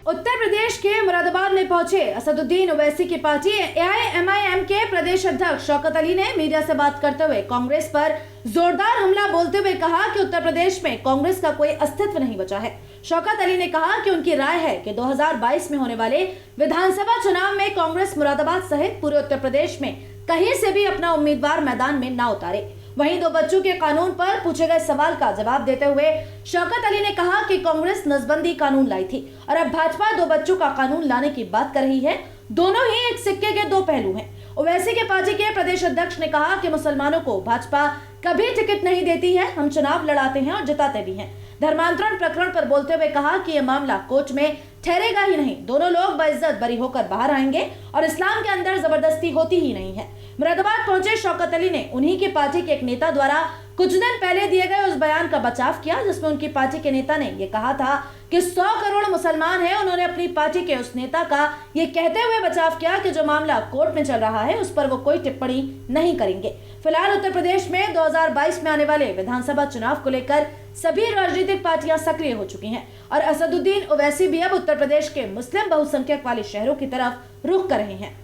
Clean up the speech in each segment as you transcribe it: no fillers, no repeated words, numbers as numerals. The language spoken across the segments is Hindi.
उत्तर प्रदेश के मुरादाबाद में पहुंचे असदुद्दीन ओवैसी की पार्टी एआईएमआईएम के प्रदेश अध्यक्ष शौकत अली ने मीडिया से बात करते हुए कांग्रेस पर जोरदार हमला बोलते हुए कहा कि उत्तर प्रदेश में कांग्रेस का कोई अस्तित्व नहीं बचा है। शौकत अली ने कहा कि उनकी राय है कि 2022 में होने वाले विधानसभा चुनाव में कांग्रेस मुरादाबाद सहित पूरे उत्तर प्रदेश में कहीं से भी अपना उम्मीदवार मैदान में न उतारे। वहीं 2 बच्चों के कानून पर पूछे गए सवाल का जवाब देते हुए शौकत अली ने कहा कि कांग्रेस नसबंदी कानून लाई थी और अब भाजपा 2 बच्चों का कानून लाने की बात कर रही है। दोनों ही एक सिक्के के 2 पहलू हैं। ओवैसी के पार्टी के प्रदेश अध्यक्ष ने कहा कि मुसलमानों को भाजपा कभी टिकट नहीं देती है, हम चुनाव लड़ाते हैं और जिताते भी हैं। धर्मांतरण प्रकरण पर बोलते हुए कहा कि यह मामला कोर्ट में ठहरेगा ही नहीं, दोनों लोग बाइज्जत बरी होकर बाहर आएंगे और इस्लाम के अंदर जबरदस्ती होती ही नहीं है। मुरादाबाद पहुंचे शौकत अली ने उन्हीं की पार्टी के एक नेता द्वारा कुछ दिन पहले दिए गए उस बयान का बचाव किया जिसमें उनकी पार्टी के नेता ने यह कहा था कि 100 करोड़ मुसलमान हैं। उन्होंने अपनी पार्टी के उस नेता का ये कहते हुए बचाव किया कि जो मामला कोर्ट में चल रहा है उस पर वो कोई टिप्पणी नहीं करेंगे। फिलहाल उत्तर प्रदेश में 2022 में आने वाले विधानसभा चुनाव को लेकर सभी राजनीतिक पार्टियां सक्रिय हो चुकी हैं और असदुद्दीन ओवैसी भी अब उत्तर प्रदेश के मुस्लिम बहुसंख्यक वाले शहरों की तरफ रुख कर रहे हैं।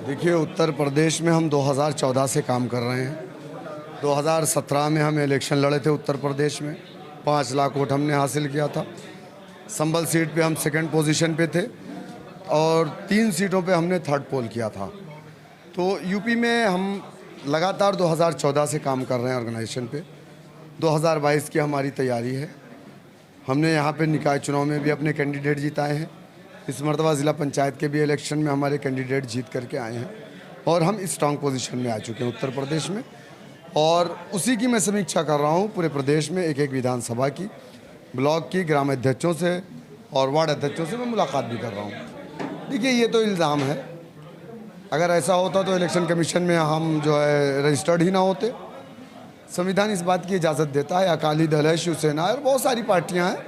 देखिए, उत्तर प्रदेश में हम 2014 से काम कर रहे हैं। 2017 में हम इलेक्शन लड़े थे उत्तर प्रदेश में, 5 लाख वोट हमने हासिल किया था। संभल सीट पे हम 2nd पोजीशन पे थे और 3 सीटों पे हमने 3rd पोल किया था। तो यूपी में हम लगातार 2014 से काम कर रहे हैं ऑर्गेनाइजेशन पे। 2022 की हमारी तैयारी है। हमने यहाँ पे निकाय चुनाव में भी अपने कैंडिडेट जिताए हैं। इस मरतबा ज़िला पंचायत के भी इलेक्शन में हमारे कैंडिडेट जीत करके आए हैं और हम स्ट्रांग पोजीशन में आ चुके हैं उत्तर प्रदेश में। और उसी की मैं समीक्षा कर रहा हूँ पूरे प्रदेश में, एक विधानसभा की, ब्लॉक की, ग्राम अध्यक्षों से और वार्ड अध्यक्षों से मैं मुलाकात भी कर रहा हूँ। देखिए, ये तो इल्ज़ाम है। अगर ऐसा होता तो इलेक्शन कमीशन में हम जो है रजिस्टर्ड ही ना होते। संविधान इस बात की इजाज़त देता है। अकाली दल है, शिवसेना है और बहुत सारी पार्टियाँ हैं,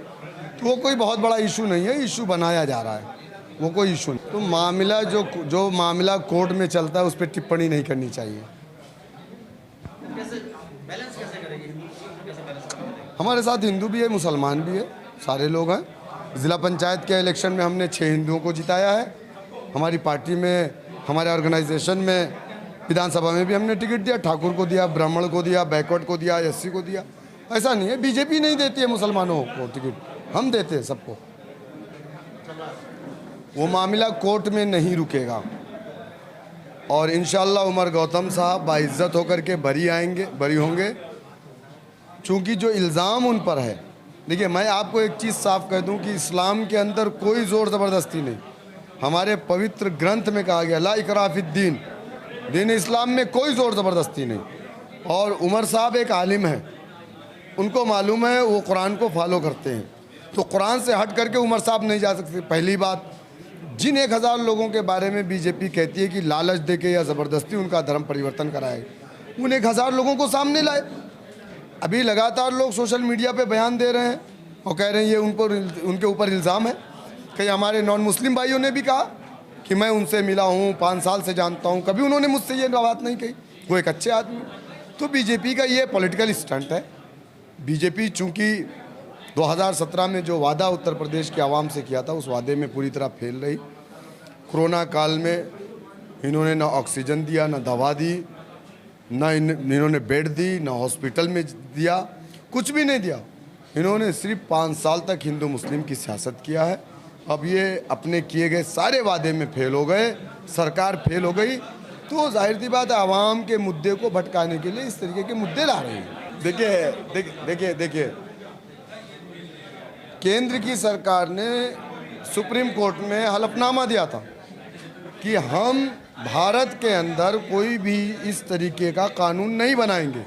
तो वो कोई बहुत बड़ा इशू नहीं है। इशू बनाया जा रहा है, वो कोई इशू नहीं। तो मामला जो मामला कोर्ट में चलता है उस पर टिप्पणी नहीं करनी चाहिए। हमारे साथ हिंदू भी है, मुसलमान भी है, सारे लोग हैं। ज़िला पंचायत के इलेक्शन में हमने 6 हिंदुओं को जिताया है। हमारी पार्टी में, हमारे ऑर्गेनाइजेशन में, विधानसभा में भी हमने टिकट दिया। ठाकुर को दिया, ब्राह्मण को दिया, बैकवर्ड को दिया, एससी को दिया। ऐसा नहीं है बीजेपी नहीं देती है मुसलमानों को टिकट, हम देते हैं सबको। वो मामला कोर्ट में नहीं रुकेगा और इंशाअल्लाह उमर गौतम साहब बाइज्जत होकर के बरी होंगे। चूँकि जो इल्ज़ाम उन पर है, देखिए मैं आपको एक चीज़ साफ कह दूं कि इस्लाम के अंदर कोई ज़ोर ज़बरदस्ती नहीं। हमारे पवित्र ग्रंथ में कहा गया ला इकराह फिद्दीन, दीन इस्लाम में कोई ज़ोर ज़बरदस्ती नहीं। और उमर साहब एक आलिम है, उनको मालूम है, वो कुरान को फॉलो करते हैं, तो कुरान से हट करके उमर साहब नहीं जा सकते। पहली बात, जिन 1000 लोगों के बारे में बीजेपी कहती है कि लालच देके या ज़बरदस्ती उनका धर्म परिवर्तन कराए, उन 1000 लोगों को सामने लाए। अभी लगातार लोग सोशल मीडिया पे बयान दे रहे हैं और कह रहे हैं ये उनके ऊपर इल्ज़ाम है। कई हमारे नॉन मुस्लिम भाइयों ने भी कहा कि मैं उनसे मिला हूँ, 5 साल से जानता हूँ, कभी उन्होंने मुझसे ये बात नहीं कही। वो एक अच्छे आदमी। तो बीजेपी का ये पॉलिटिकल स्टंट है। बीजेपी चूँकि 2017 में जो वादा उत्तर प्रदेश की आवाम से किया था, उस वादे में पूरी तरह फेल रही। कोरोना काल में इन्होंने ना ऑक्सीजन दिया, ना दवा दी, ना इन्होंने बेड दी, ना हॉस्पिटल में दिया, कुछ भी नहीं दिया। इन्होंने सिर्फ 5 साल तक हिंदू मुस्लिम की सियासत किया है। अब ये अपने किए गए सारे वादे में फेल हो गए, सरकार फेल हो गई। तो जाहिर सी बात है, आवाम के मुद्दे को भटकाने के लिए इस तरीके के मुद्दे ला रहे हैं। देखिए, केंद्र की सरकार ने सुप्रीम कोर्ट में हलफनामा दिया था कि हम भारत के अंदर कोई भी इस तरीके का कानून नहीं बनाएंगे।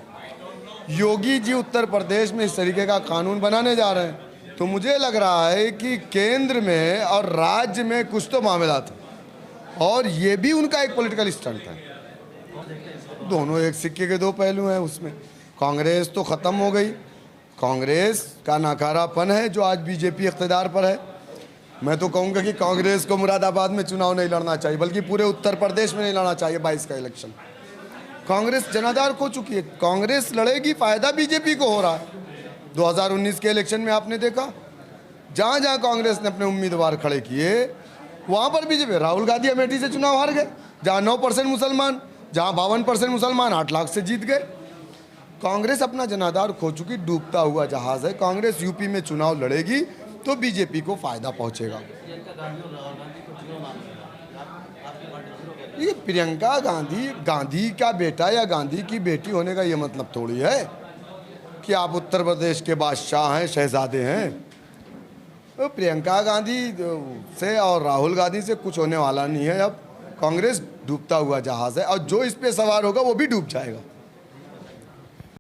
योगी जी उत्तर प्रदेश में इस तरीके का कानून बनाने जा रहे हैं। तो मुझे लग रहा है कि केंद्र में और राज्य में कुछ तो मामला था और ये भी उनका एक पॉलिटिकल स्टंट है। दोनों एक सिक्के के 2 पहलू हैं। उसमें कांग्रेस तो ख़त्म हो गई। कांग्रेस का नाकारापन है जो आज बीजेपी इख्तिदार पर है। मैं तो कहूँगा कि कांग्रेस को मुरादाबाद में चुनाव नहीं लड़ना चाहिए, बल्कि पूरे उत्तर प्रदेश में नहीं लड़ना चाहिए 22 का इलेक्शन। कांग्रेस जनाधार खो चुकी है। कांग्रेस लड़ेगी, फ़ायदा बीजेपी को हो रहा है। 2019 के इलेक्शन में आपने देखा जहाँ जहाँ कांग्रेस ने अपने उम्मीदवार खड़े किए वहाँ पर बीजेपी, राहुल गांधी अमेठी से चुनाव हार गए, जहाँ 9% मुसलमान, जहाँ 52% मुसलमान 8 लाख से जीत गए। कांग्रेस अपना जनाधार खो चुकी, डूबता हुआ जहाज है। कांग्रेस यूपी में चुनाव लड़ेगी तो बीजेपी को फायदा पहुंचेगा। ये प्रियंका गांधी, गांधी का बेटा या गांधी की बेटी होने का ये मतलब थोड़ी है कि आप उत्तर प्रदेश के बादशाह हैं, शहजादे हैं। तो प्रियंका गांधी से और राहुल गांधी से कुछ होने वाला नहीं है। अब कांग्रेस डूबता हुआ जहाज है और जो इस पे सवार होगा वो भी डूब जाएगा।